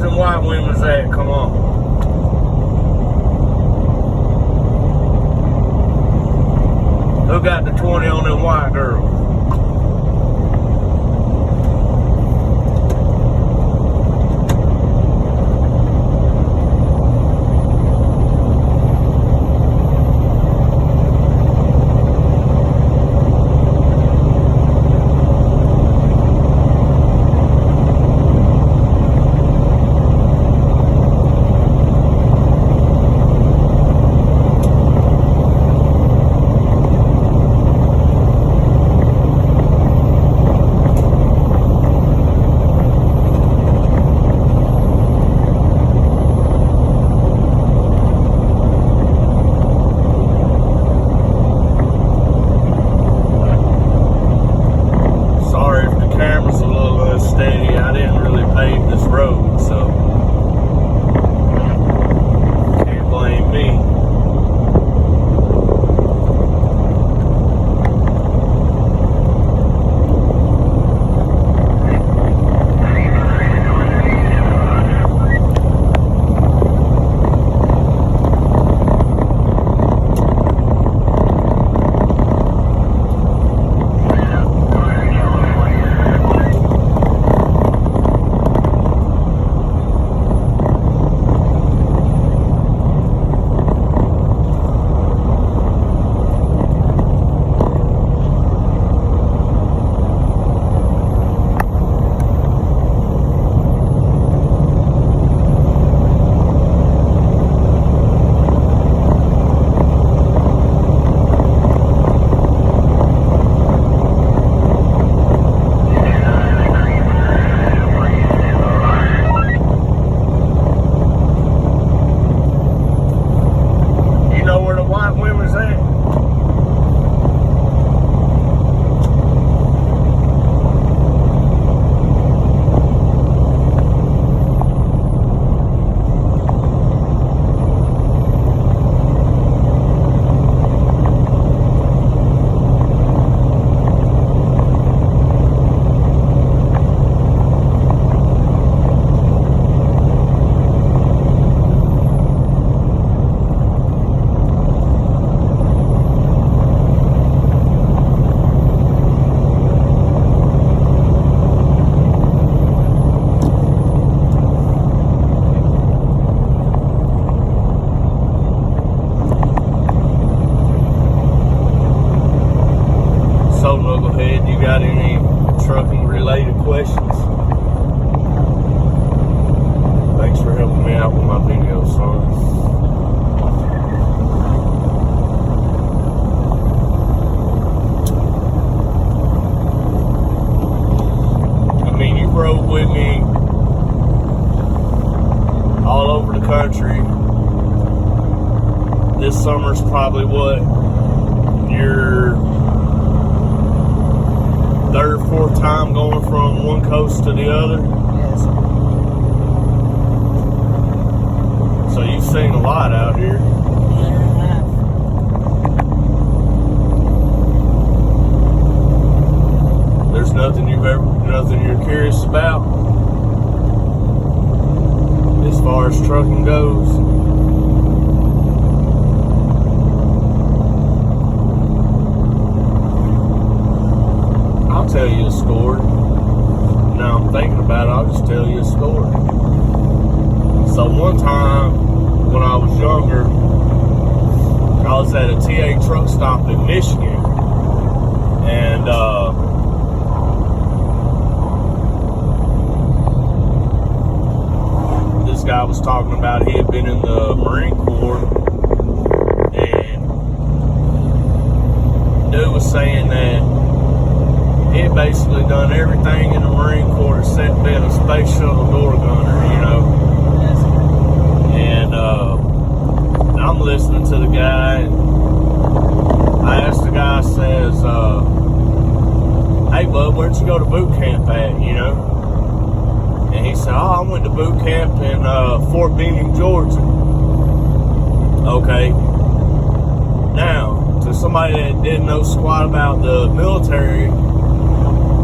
Where's the white women's at? Come on. Who got the 20 on them white girls? This summer's probably what, your third or fourth time going from one coast to the other? Yes. So you've seen a lot out here. Year and a half. There's nothing you're curious about as far as trucking goes. I'll tell you a story. Now I'm thinking about it, I'll just tell you a story. So one time when I was younger, I was at a TA truck stop in Michigan, and this guy was talking about he had been in the Marine Corps, and dude was saying that he had basically done everything in the Marine Corps except being a space shuttle door gunner, you know. And I'm listening to the guy, and I asked the guy, says, hey bud, where'd you go to boot camp at, you know? And he said, oh, I went to boot camp in Fort Benning, Georgia. Okay. Now, to somebody that didn't know squat about the military,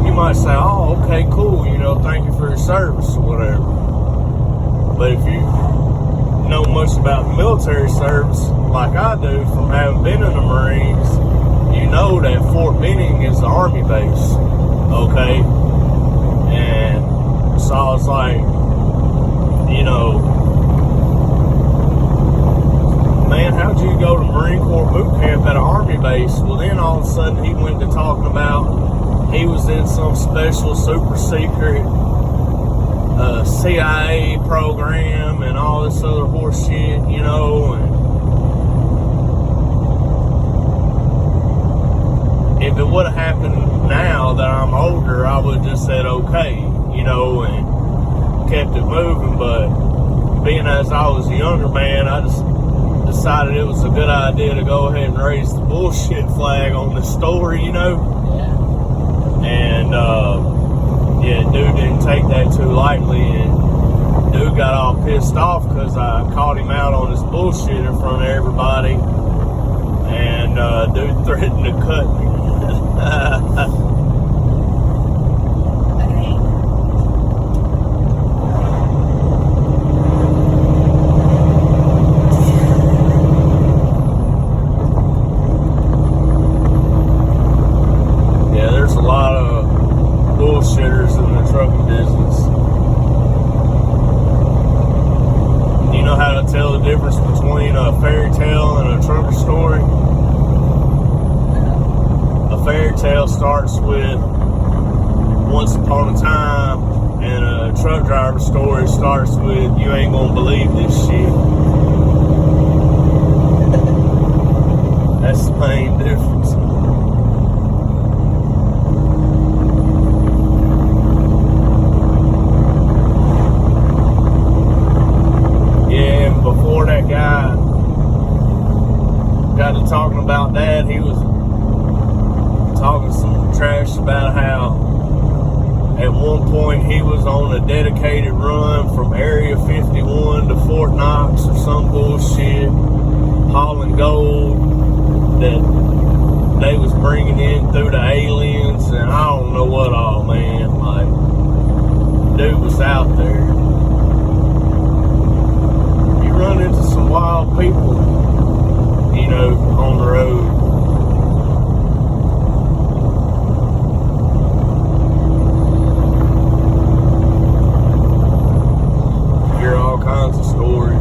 you might say, oh, okay, cool, you know, thank you for your service or whatever. But if you know much about military service, like I do from having been in the Marines, you know that Fort Benning is the Army base, okay? And so I was like, you know, man, how'd you go to Marine Corps boot camp at an Army base? Well, then all of a sudden he went to talking about he was in some special super secret CIA program and all this other horse shit, you know. And if it would have happened now that I'm older, I would have just said okay, you know, and kept it moving. But being as I was a younger man, I just decided it was a good idea to go ahead and raise the bullshit flag on the story, you know. And yeah, dude didn't take that too lightly, and dude got all pissed off because I caught him out on his bullshit in front of everybody, and dude threatened to cut me. Yeah, there's a lot of bullshitters in the trucking business. You know how to tell the difference between a fairy tale and a trucker story? A fairy tale starts with once upon a time, and a truck driver story starts with you ain't gonna believe this shit. That's the main difference. Before that guy got to talking about that, he was talking some trash about how at one point he was on a dedicated run from Area 51 to Fort Knox or some bullshit, hauling gold that they was bringing in through the aliens, and I don't know what all, man. Like, dude was out there. Run into some wild people, you know, on the road. Hear all kinds of stories.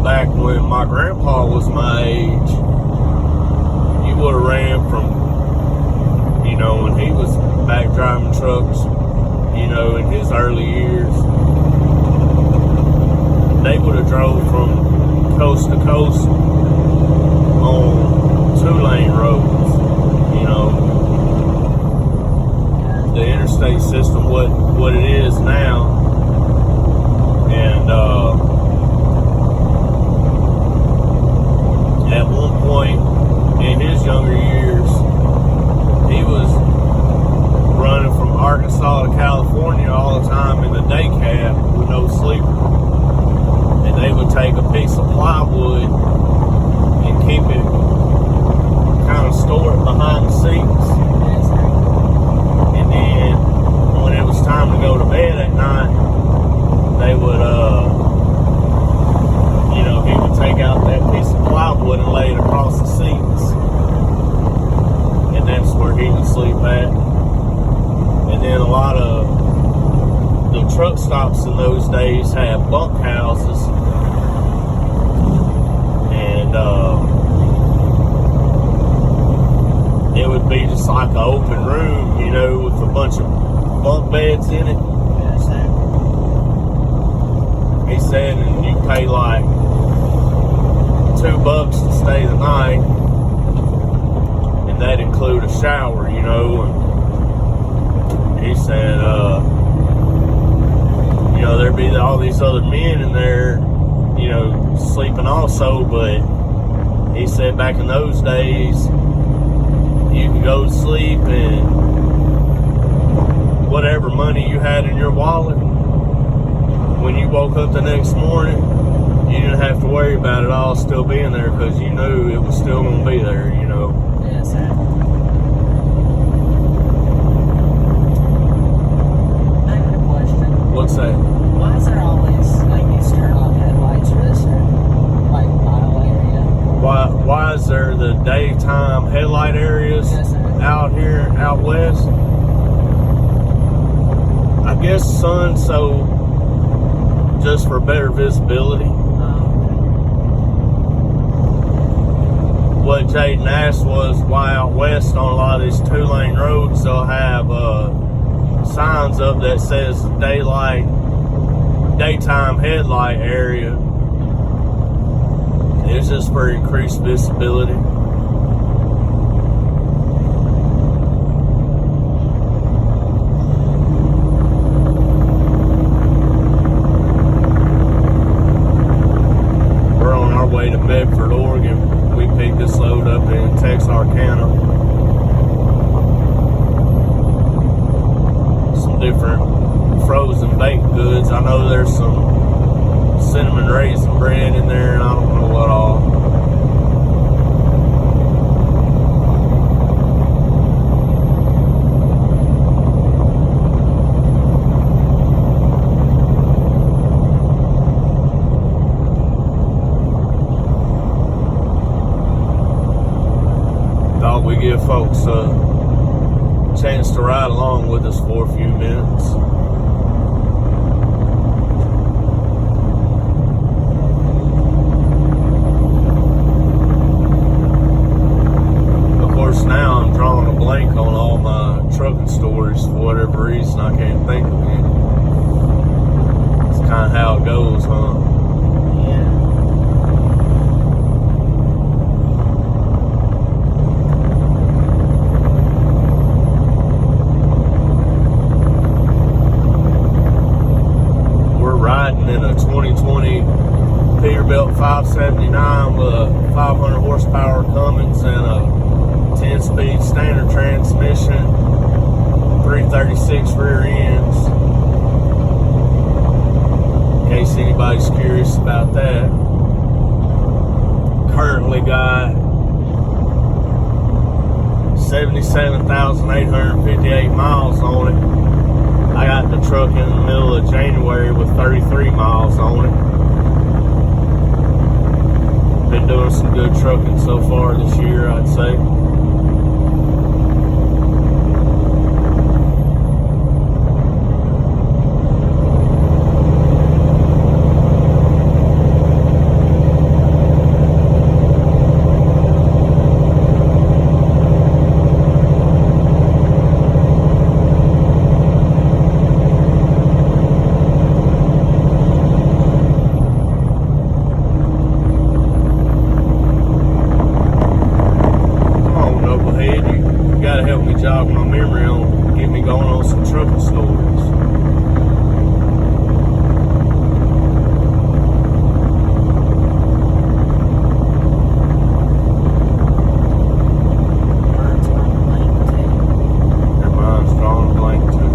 Back when my grandpa was my age, you would have ran from, you know, when he was back driving trucks, you know, in his early years, they would have drove from coast to coast on 2-lane roads, you know. The interstate system, what it is now, and at one point in his younger years, he was running from Arkansas to California all the time in the day cab with no sleeper. And they would take a piece of plywood and keep it, kind of store it behind the seats. And then when it was time to go to bed at night, they would, you know, he would take out that piece of plywood and lay it across the seats. And that's where he would sleep at. And then a lot of the truck stops in those days had bunk houses. And it would be just like an open room, you know, with a bunch of bunk beds in it. He said, and you pay like $2 to stay the night, and that include a shower, you know. And he said, you know, there'd be all these other men in there, you know, sleeping also, but he said back in those days, you could go to sleep and whatever money you had in your wallet, when you woke up the next morning, you didn't have to worry about it all still being there because you knew it was still going to be there, you know. Yes, sir. I have a question. What's that? Why is there always like these turn off headlights for this like mile area? Why is there the daytime headlight areas out here, out west? I guess sun, so just for better visibility. What Jaden asked was why out west on a lot of these 2-lane roads they'll have signs up that says daytime headlight area. It's just for increased visibility. We're on our way to Medford, Oregon. We picked this load up in Texarkana. Some different frozen baked goods. I know there's some cinnamon raisin bread in there, and I don't know what all. Thought we'd give folks a chance to ride along with us for a few minutes. Now I'm drawing a blank on all my trucking stories for whatever reason. I can't think of it. It's kind of how it goes, huh? Yeah. We're riding in a 2020 Peterbilt 579 with a 500 horsepower Cummins and a 10-speed standard transmission, 336 rear ends, in case anybody's curious about that. Currently got 77,858 miles on it. I got the truck in the middle of January with 33 miles on it. Been doing some good trucking so far this year, I'd say. Jog my memory on, get me going on some trucking stories. Their mind's drawing a blank too.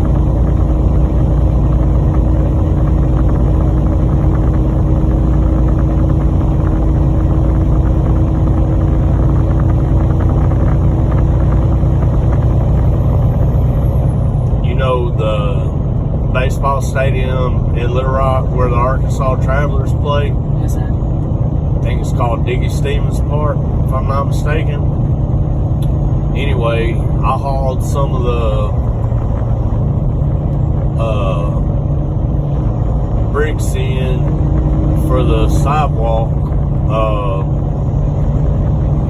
The baseball stadium in Little Rock where the Arkansas Travelers play. Yes, sir. I think it's called Diggy Stevens Park, if I'm not mistaken. Anyway, I hauled some of the bricks in for the sidewalk,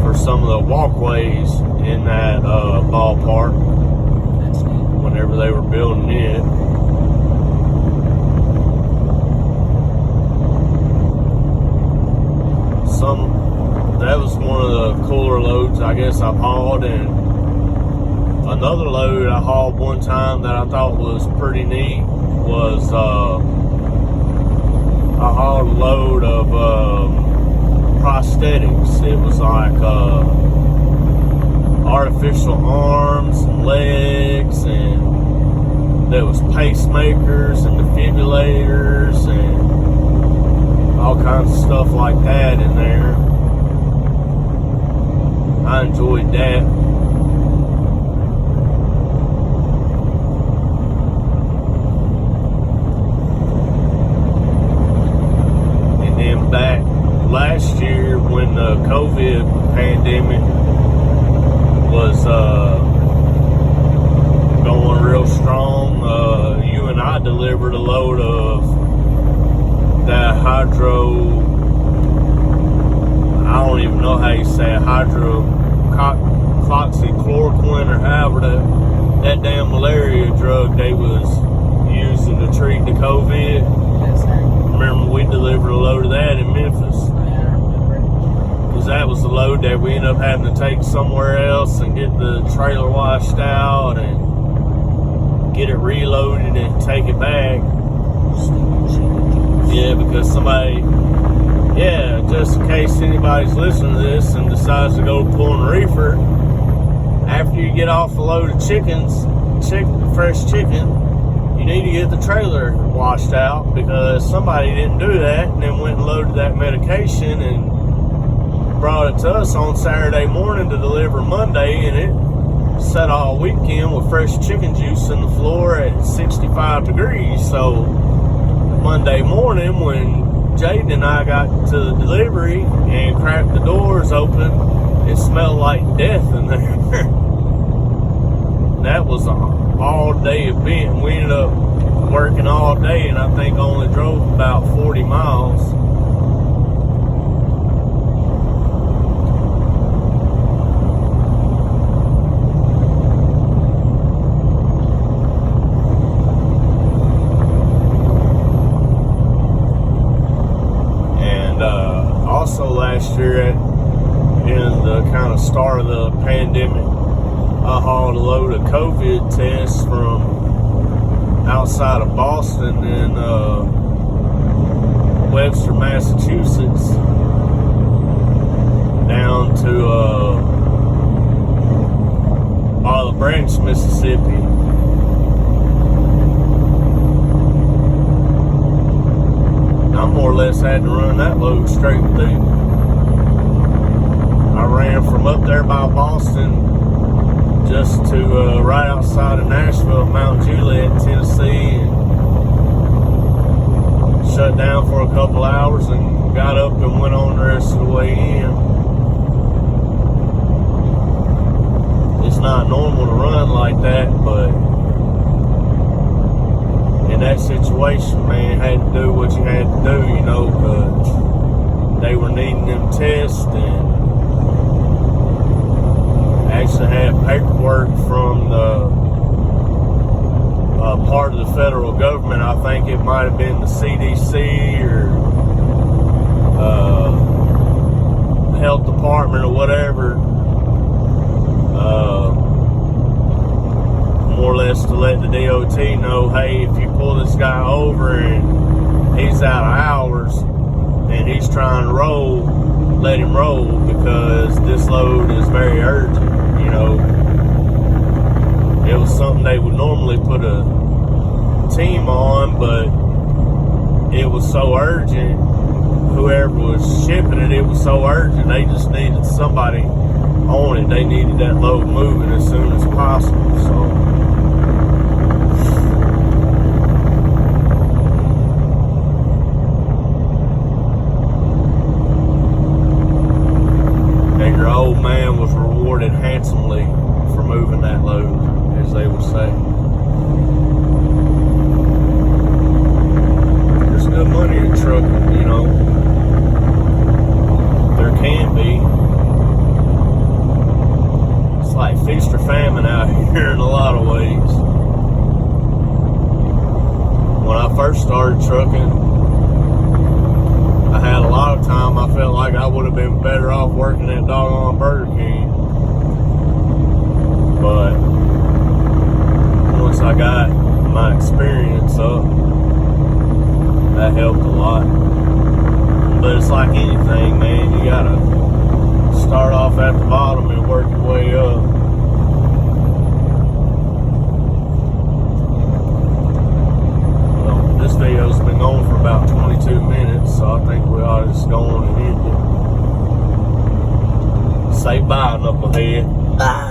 for some of the walkways in that ballpark. Whenever they were building it. loads I guess I've hauled, and another load I hauled one time that I thought was pretty neat was I hauled a load of prosthetics. It was like artificial arms and legs, and there was pacemakers and defibrillators and all kinds of stuff like that in there. I enjoyed that. And then back last year when the COVID pandemic was going real strong, you and I delivered a load of that I don't even know how you say it, hydroxychloroquine or however that damn malaria drug they was using to treat the COVID. Yes, sir. Remember we delivered a load of that in Memphis. Oh, yeah, I remember. Because that was the load that we ended up having to take somewhere else and get the trailer washed out and get it reloaded and take it back. Yeah, because somebody, just in case anybody's listening to this and decides to go pulling a reefer, after you get off a load of fresh chicken, you need to get the trailer washed out because somebody didn't do that and then went and loaded that medication and brought it to us on Saturday morning to deliver Monday, and it sat all weekend with fresh chicken juice in the floor at 65 degrees. So Monday morning when Jaden and I got to the delivery and cracked the doors open, it smelled like death in there. That was an all-day event. We ended up working all day and I think only drove about 40 miles. Also last year, in the kind of start of the pandemic, I hauled a load of COVID tests from outside of Boston in Webster, Massachusetts, down to Olive Branch, Mississippi. I more or less had to run that load straight through. I ran from up there by Boston just to right outside of Nashville, Mount Juliet, Tennessee, and shut down for a couple hours and got up and went on the rest of the way in. It's not normal to run like that, but in that situation, man, had to do what you had to do, you know, because they were needing them tests, and actually had paperwork from the part of the federal government. I think it might have been the CDC or health department or whatever, more or less to let the DOT know, hey, if you pull this guy over and he's out of hours and he's trying to roll, let him roll because this load is very urgent. You know, it was something they would normally put a team on, but it was so urgent. Whoever was shipping it, it was so urgent. They just needed somebody on it. They needed that load moving as soon as possible. So your old man was rewarded handsomely for moving that load, as they would say. There's good money in trucking, you know. There can be. It's like feast or famine out here in a lot of ways. When I first started trucking, I had a lot of time I felt like I would have been better off working at doggone Burger King. But once I got my experience up, that helped a lot. But it's like anything, man, you gotta start off at the bottom and work your way up. Well, this video's been going for about 22 minutes, so I think we ought to just go on and end it. Say bye, knucklehead. Bye.